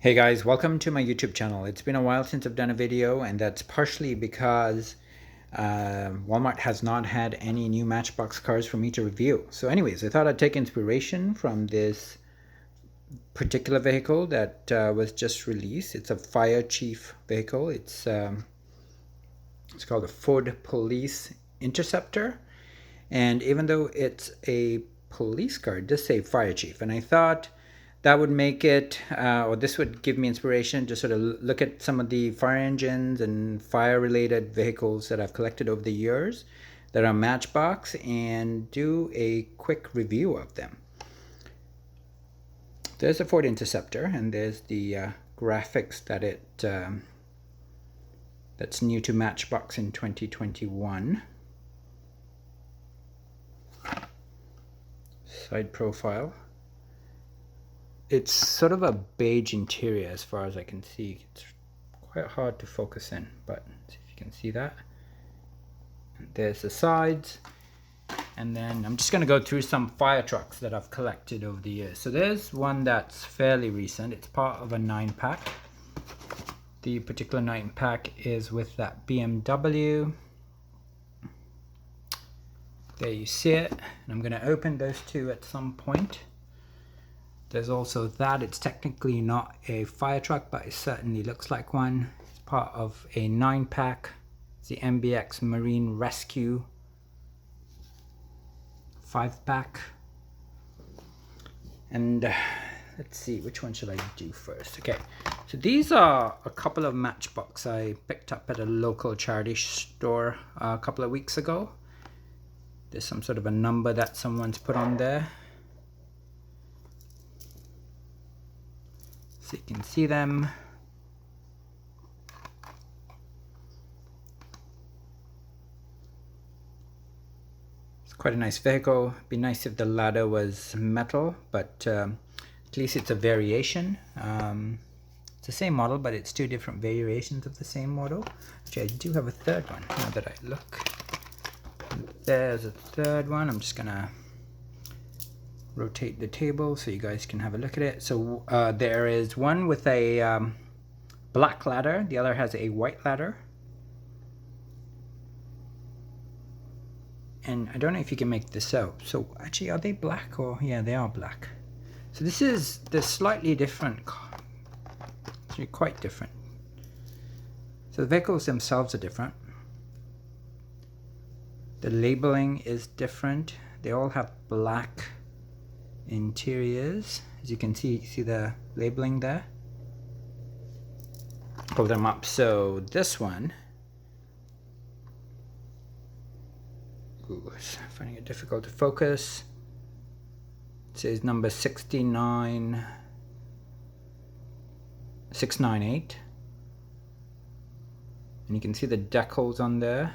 Hey guys, welcome to my YouTube channel. It's been a while since I've done a video, and that's partially because Walmart has not had any new Matchbox cars for me to review. So anyways, I thought I'd take inspiration from this particular vehicle that was just released. It's a fire chief vehicle. It's called a Ford Police Interceptor. And even though it's a police car, it does say fire chief. And I thought that would make it, or this would give me inspiration to sort of look at some of the fire engines and fire-related vehicles that I've collected over the years that are Matchbox and do a quick review of them. There's a Ford Interceptor, and there's the graphics that that's new to Matchbox in 2021. Side profile. It's sort of a beige interior as far as I can see. It's quite hard to focus in, but see if you can see that. And there's the sides. And then I'm just going to go through some fire trucks that I've collected over the years. So there's one that's fairly recent. It's part of a 9-pack. The particular 9-pack is with that BMW. There you see it. And I'm going to open those two at some point. There's also that. It's technically not a fire truck, but it certainly looks like one. It's part of a 9-pack. It's the MBX Marine Rescue 5-pack. And let's see, which one should I do first? Okay, so these are a couple of Matchbox I picked up at a local charity store a couple of weeks ago. There's some sort of a number that someone's put on there, so you can see them. It's quite a nice vehicle. It'd be nice if the ladder was metal, but at least it's a variation. It's the same model, but it's two different variations of the same model. Actually, I do have a third one now that I look. There's a third one. I'm just gonna rotate the table so you guys can have a look at it. So there is one with a black ladder, the other has a white ladder. And I don't know if you can make this out. So actually, are they black? Or yeah, they are black. So they're slightly different. Actually quite different. So the vehicles themselves are different. The labeling is different. They all have black interiors. As you can see the labeling there. Pull them up. So this one, finding it difficult to focus. It says number 698, and you can see the decals on there.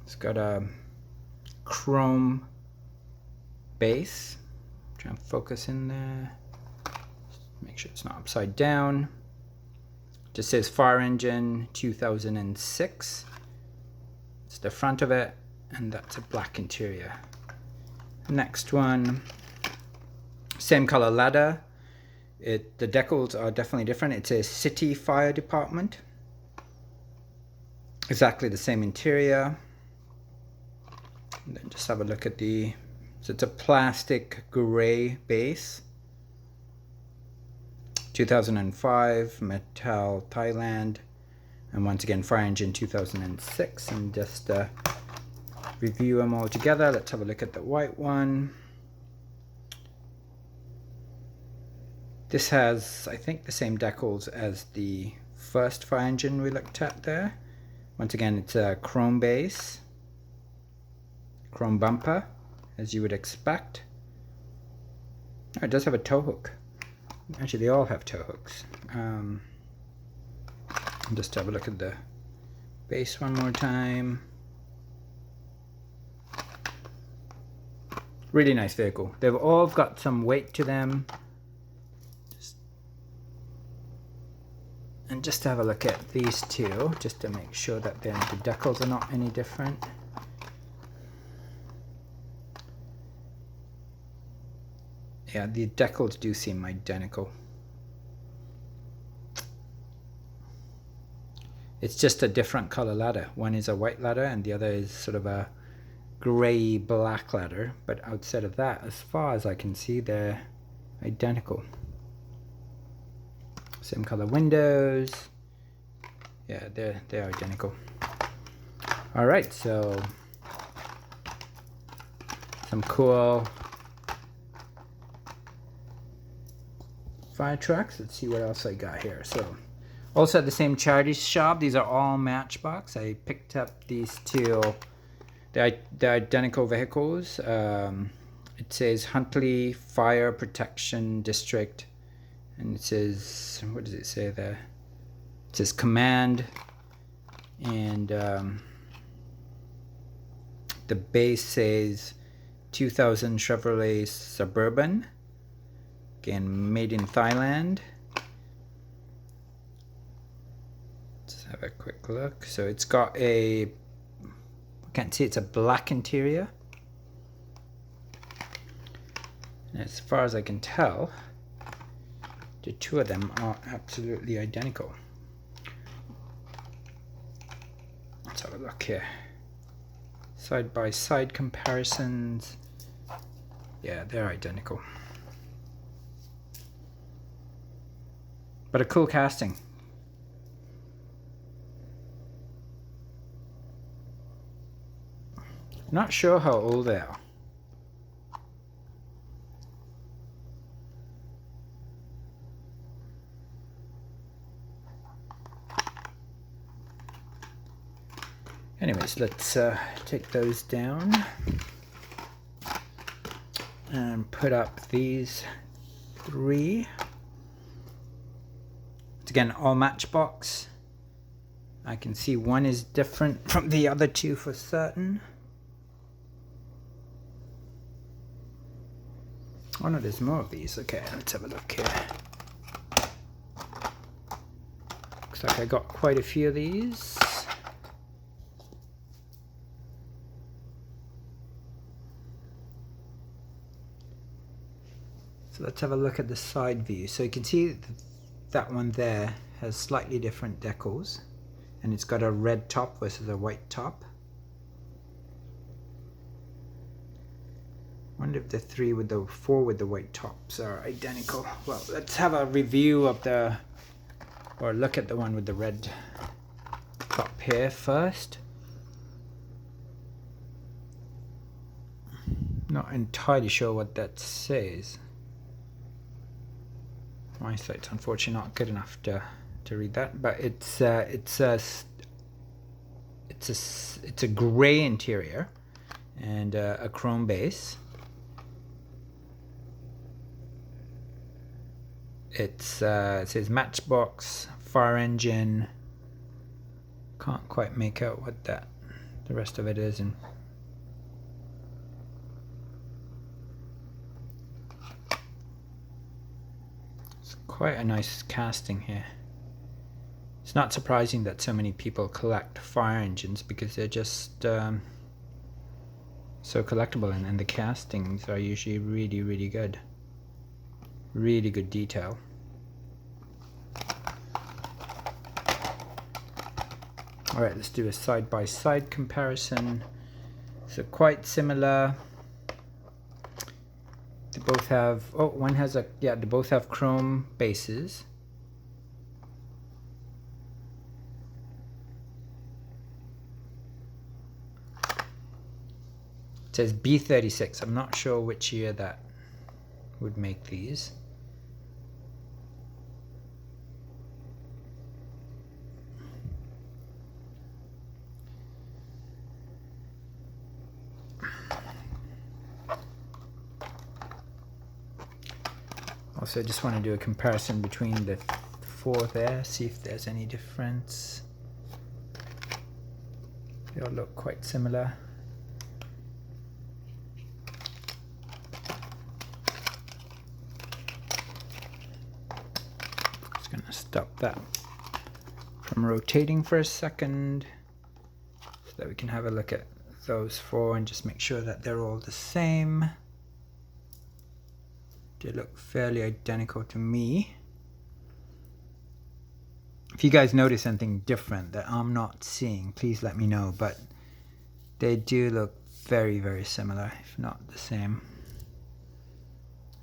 It's got a chrome base. Try and focus in there. Make sure it's not upside down. Just says fire engine 2006. It's the front of it, and that's a black interior. Next one, same color ladder. The decals are definitely different. It says City Fire Department. Exactly the same interior. And then just have a look at so it's a plastic gray base. 2005, Metal, Thailand. And once again, fire engine 2006. And just review them all together. Let's have a look at the white one. This has, I think, the same decals as the first fire engine we looked at there. Once again, it's a chrome base. Chrome bumper, as you would expect. Oh, it does have a tow hook. Actually, they all have tow hooks. Just have a look at the base one more time. Really nice vehicle. They've all got some weight to them. And just to have a look at these two, just to make sure that the decals are not any different. Yeah, the decals do seem identical. It's just a different color ladder. One is a white ladder and the other is sort of a gray black ladder, but outside of that, as far as I can see, they're identical. Same color windows. Yeah, they're identical. All right, so some cool fire trucks. Let's see what else I got here. So also at the same charity shop, these are all Matchbox. I picked up these two. They're identical vehicles. It says Huntley Fire Protection District, and it says, what does it say there? It says Command, and the base says 2000 Chevrolet Suburban, again made in Thailand. Let's have a quick look. So it's got a, I can't see, it's a black interior, and as far as I can tell, the two of them are absolutely identical. Let's have a look here. Side by side comparisons. Yeah, they're identical. But a cool casting. Not sure how old they are. Anyways, let's take those down and put up these three. It's again all Matchbox. I can see one is different from the other two for certain. Oh no, there's more of these. Okay, let's have a look here. Looks like I got quite a few of these. So let's have a look at the side view. So you can see that one there has slightly different decals, and it's got a red top versus a white top. I wonder if the four with the white tops are identical. Well, let's have a review of or look at the one with the red top here first. Not entirely sure what that says. My sight's unfortunately not good enough to read that, but it's a gray interior and a chrome base. It says Matchbox, fire engine. Can't quite make out what the rest of it is, and quite a nice casting here. It's not surprising that so many people collect fire engines because they're just so collectible, and the castings are usually really good. Really good detail. Alright, let's do a side-by-side comparison. So quite similar. They both have, one has they both have chrome bases. It says B36. I'm not sure which year that would make these. Also, I just want to do a comparison between the four there, see if there's any difference. They all look quite similar. Just going to stop that from rotating for a second so that we can have a look at those four and just make sure that they're all the same. They look fairly identical to me. If If you guys notice anything different that I'm not seeing, please let me know. But they do look very, very similar, if not the same.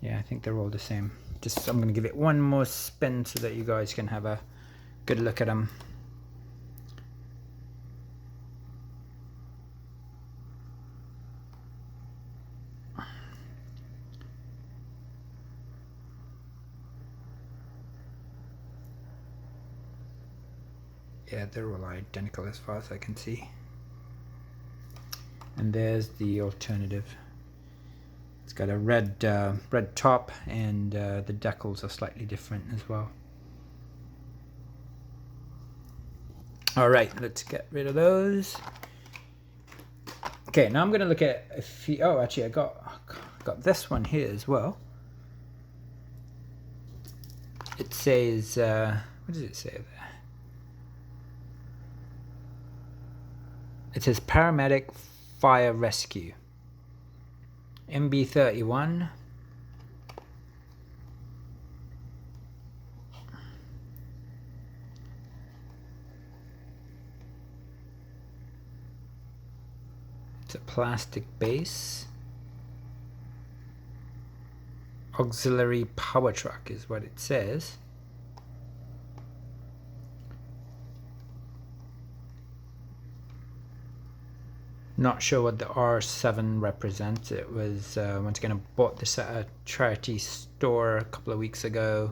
Yeah, I think they're all the same. I'm going to give it one more spin so that you guys can have a good look at them. Yeah, they're all identical as far as I can see. And there's the alternative. It's got a red top, and the decals are slightly different as well. All right, let's get rid of those. Okay, now I'm going to look at a few. Oh, actually, I got this one here as well. It says, what does it say there? It says Paramedic Fire Rescue. MB31. It's a plastic base. Auxiliary power truck is what it says. Not sure what the R7 represents. It was once again, I bought this at a charity store a couple of weeks ago,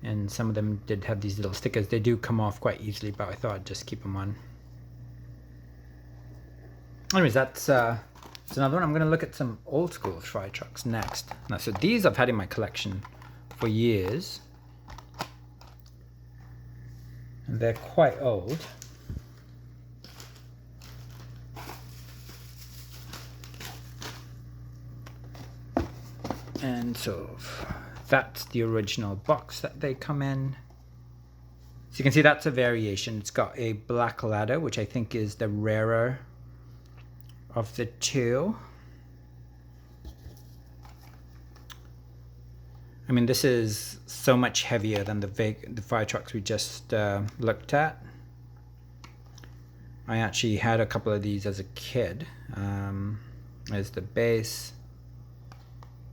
and some of them did have these little stickers. They do come off quite easily, but I thought I'd just keep them on. Anyways, that's another one. I'm going to look at some old school fire trucks next. Now, so these I've had in my collection for years, and they're quite old. And so that's the original box that they come in. So you can see that's a variation. It's got a black ladder, which I think is the rarer of the two. I mean, this is so much heavier than the fire trucks we just looked at. I actually had a couple of these as a kid. There's the base.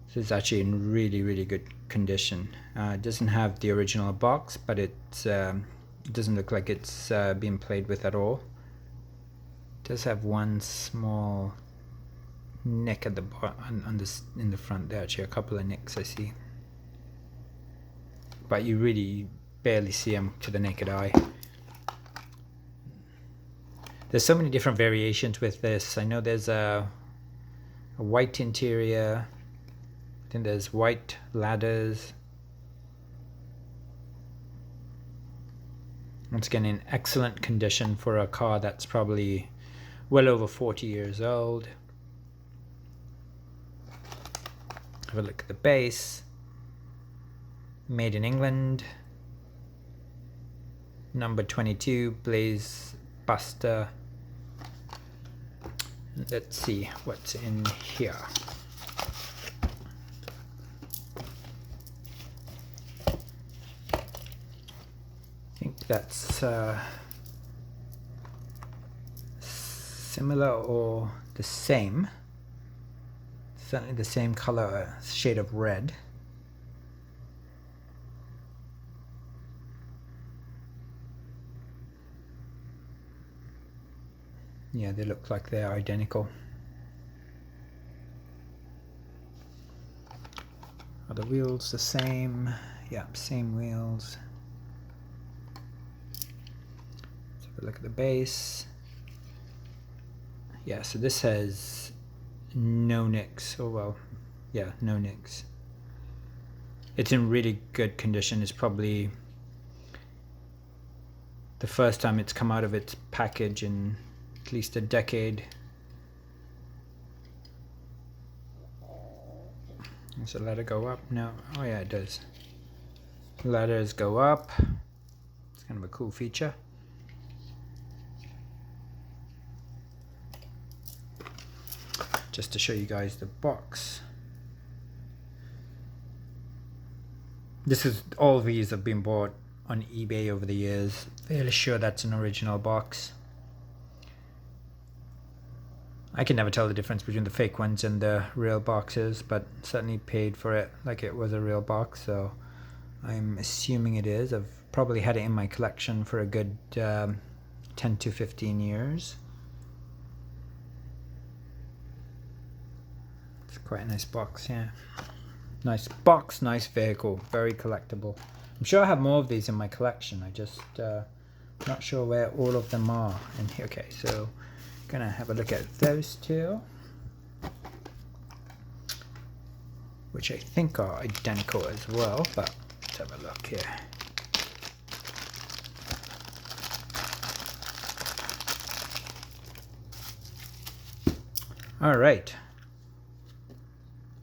This is actually in really, really good condition. It doesn't have the original box, but it doesn't look like it's being played with at all. It does have one small nick at the bottom, in the front there. Actually, a couple of nicks I see, but you really barely see them to the naked eye. There's so many different variations with this. I know there's a white interior. I think there's white ladders. Once again, in excellent condition for a car that's probably well over 40 years old. Have a look at the base. Made in England. Number 22, Blaze Buster. Let's see what's in here. I think that's similar or the same. Certainly the same color, shade of red. Yeah, they look like they're identical. Are the wheels the same? Yeah, same wheels. Let's have a look at the base. Yeah, so this has no nicks. Oh well, yeah, no nicks. It's in really good condition. It's probably the first time it's come out of its package in at least a decade. Does the ladder go up? No. Oh yeah, it does. Ladders go up. It's kind of a cool feature. Just to show you guys the box. All of these have been bought on eBay over the years. Fairly sure that's an original box. I can never tell the difference between the fake ones and the real boxes, but certainly paid for it like it was a real box, so I'm assuming it is. I've probably had it in my collection for a good 10 to 15 years. It's quite a nice box, yeah. Nice box, nice vehicle, very collectible. I'm sure I have more of these in my collection. I just not sure where all of them are in here. Okay, so gonna have a look at those two, which I think are identical as well, but let's have a look here. All right.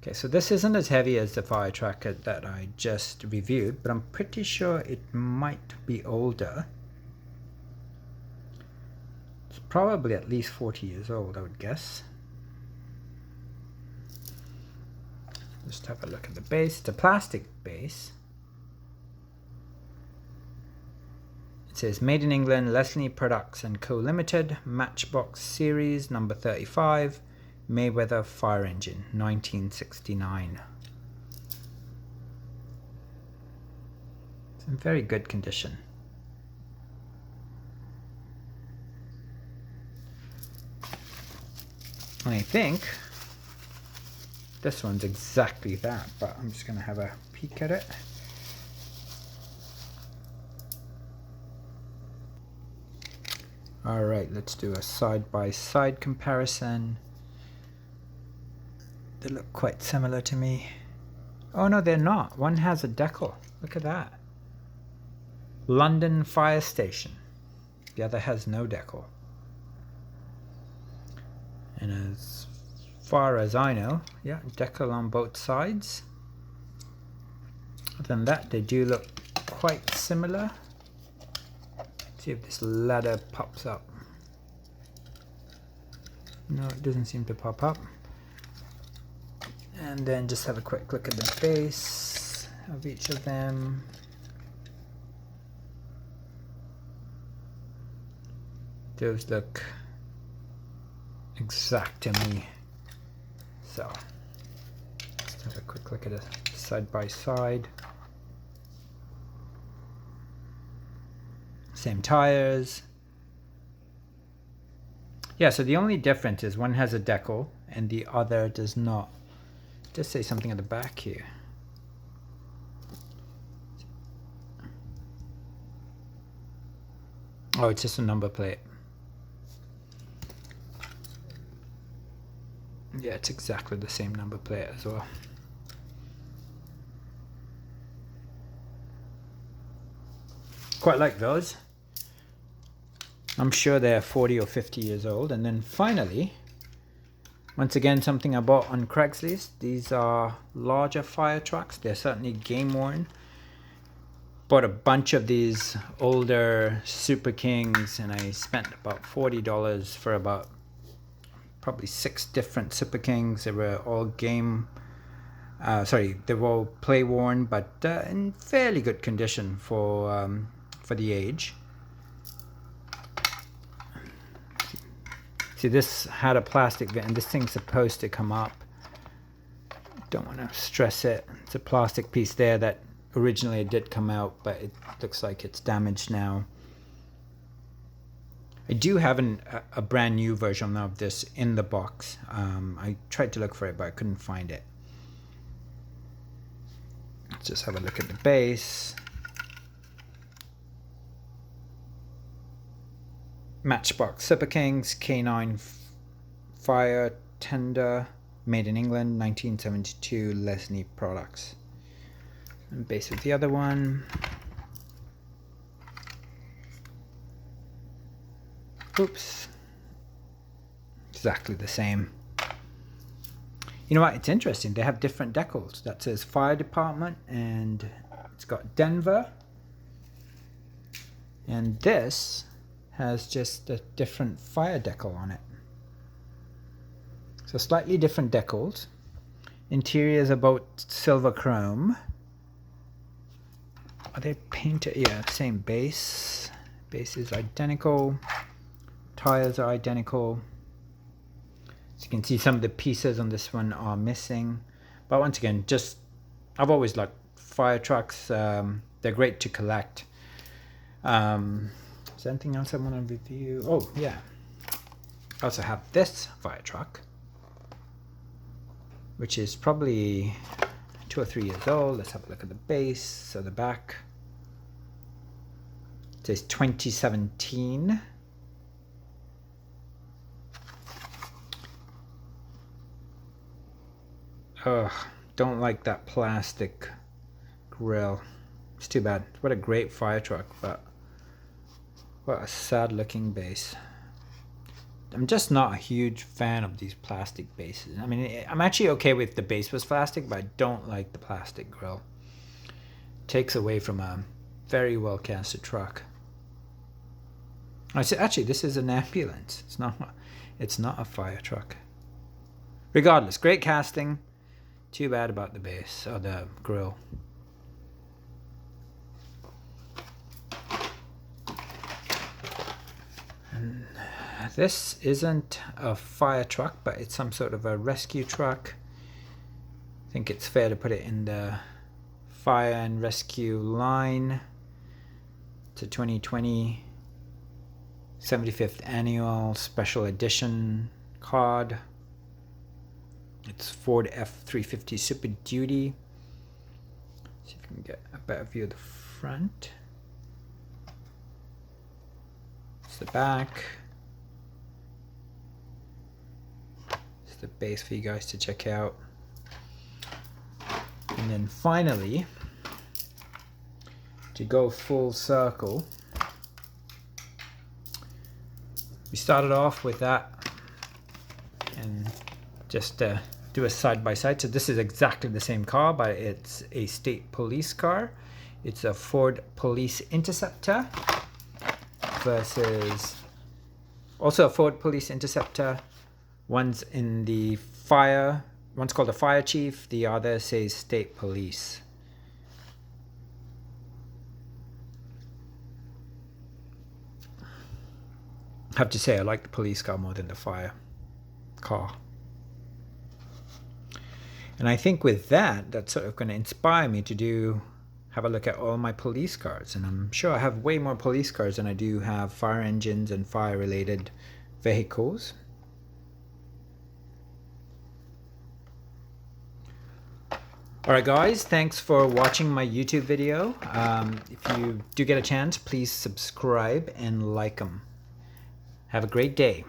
Okay, so this isn't as heavy as the fire truck that I just reviewed, but I'm pretty sure it might be older. It's probably at least 40 years old, I would guess. Just have a look at the base. It's a plastic base. It says Made in England, Leslie Products and Co. Limited, Matchbox Series number 35, Mayweather Fire Engine, 1969. It's in very good condition. I think this one's exactly that, but I'm just going to have a peek at it. Alright, let's do a side-by-side comparison. They look quite similar to me. Oh no, they're not. One has a decal. Look at that. London Fire Station. The other has no decal. And as far as I know, yeah, decal on both sides. Other than that, they do look quite similar. Let's see if this ladder pops up. No, it doesn't seem to pop up. And then just have a quick look at the base of each of them. Those look exact to me. So let's have a quick look at it side by side. Same tires. Yeah, so the only difference is one has a decal and the other does not. Just say something at the back here. Oh, it's just a number plate. Yeah, it's exactly the same number plate as well. Quite like those. I'm sure they're 40 or 50 years old. And then finally, once again, something I bought on Craigslist. These are larger fire trucks. They're certainly game worn. Bought a bunch of these older Super Kings and I spent about $40 for about probably 6 different Super Kings. They were all they were all play worn, but in fairly good condition for the age. See, this had a plastic bit, and this thing's supposed to come up. Don't want to stress it. It's a plastic piece there that originally it did come out, but it looks like it's damaged now. I do have a brand new version of this in the box. I tried to look for it, but I couldn't find it. Let's just have a look at the base. Matchbox Super Kings K9 Fire Tender, made in England, 1972, Leslie Products. And base with the other one. Oops. Exactly the same. You know what? It's interesting. They have different decals. That says Fire Department, and it's got Denver. And this has just a different fire decal on it. So slightly different decals. Interior is about silver chrome. Are they painted? Yeah, same base. Base is identical. Tires are identical. As you can see, some of the pieces on this one are missing. But once again, just I've always liked fire trucks. They're great to collect. Is there anything else I want to review? Oh yeah, I also have this fire truck, which is probably 2 or 3 years old. Let's have a look at the base. So the back, it says 2017. Ugh, don't like that plastic grill. It's too bad. What a great fire truck, but what a sad looking base. I'm just not a huge fan of these plastic bases. I mean, I'm actually okay with the base was plastic, but I don't like the plastic grill. It takes away from a very well casted truck. Actually, this is an ambulance. It's not a fire truck. Regardless, great casting. Too bad about the base or the grill. And this isn't a fire truck, but it's some sort of a rescue truck. I think it's fair to put it in the fire and rescue line. It's a 2020 75th annual special edition card. It's Ford F-350 Super Duty. See if we can get a better view of the front. It's the back. It's the base for you guys to check out. And then finally, to go full circle, we started off with that and just do a side-by-side. So this is exactly the same car, but it's a state police car. It's a Ford Police Interceptor versus also a Ford Police Interceptor. One's in the fire, one's called the fire chief, the other says state police. I have to say I like the police car more than the fire car. And I think with that, that's sort of going to inspire me to have a look at all my police cars. And I'm sure I have way more police cars than I do have fire engines and fire-related vehicles. Alright guys, thanks for watching my YouTube video. If you do get a chance, please subscribe and like them. Have a great day.